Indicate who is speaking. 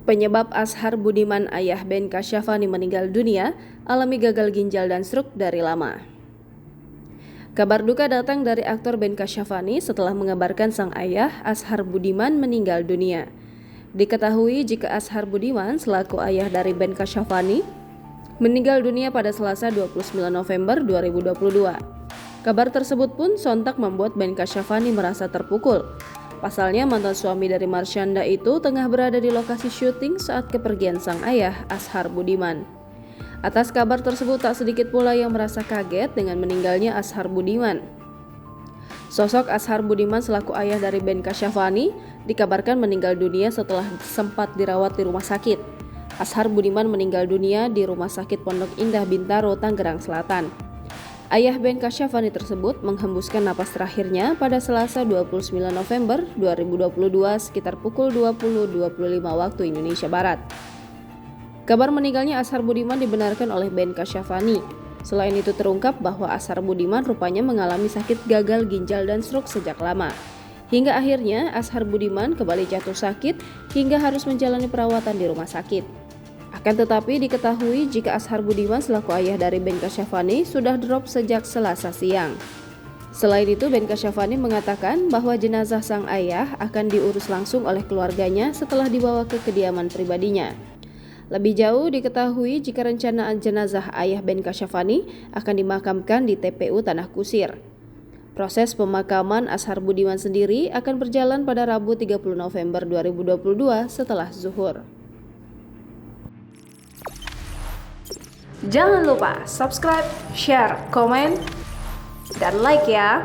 Speaker 1: Penyebab Azhar Budiman ayah Ben Kasyafani meninggal dunia alami gagal ginjal dan stroke dari lama. Kabar duka datang dari aktor Ben Kasyafani setelah mengabarkan sang ayah Azhar Budiman meninggal dunia. Diketahui jika Azhar Budiman selaku ayah dari Ben Kasyafani meninggal dunia pada Selasa 29 November 2022. Kabar tersebut pun sontak membuat Ben Kasyafani merasa terpukul. Pasalnya mantan suami dari Marsyanda itu tengah berada di lokasi syuting saat kepergian sang ayah Azhar Budiman. Atas kabar tersebut tak sedikit pula yang merasa kaget dengan meninggalnya Azhar Budiman. Sosok Azhar Budiman selaku ayah dari Ben Kasyafani dikabarkan meninggal dunia setelah sempat dirawat di rumah sakit. Azhar Budiman meninggal dunia di Rumah Sakit Pondok Indah Bintaro, Tangerang Selatan. Ayah Ben Kasyafani tersebut menghembuskan napas terakhirnya pada Selasa 29 November 2022 sekitar pukul 20.25 waktu Indonesia Barat. Kabar meninggalnya Azhar Budiman dibenarkan oleh Ben Kasyafani. Selain itu terungkap bahwa Azhar Budiman rupanya mengalami sakit gagal ginjal dan stroke sejak lama. Hingga akhirnya Azhar Budiman kembali jatuh sakit hingga harus menjalani perawatan di rumah sakit. Akan tetapi diketahui jika Azhar Budiman selaku ayah dari Ben Kasyafani sudah drop sejak Selasa siang. Selain itu Ben Kasyafani mengatakan bahwa jenazah sang ayah akan diurus langsung oleh keluarganya setelah dibawa ke kediaman pribadinya. Lebih jauh diketahui jika rencanaan jenazah ayah Ben Kasyafani akan dimakamkan di TPU Tanah Kusir. Proses pemakaman Azhar Budiman sendiri akan berjalan pada Rabu 30 November 2022 setelah zuhur.
Speaker 2: Jangan lupa subscribe, share, komen, dan like ya.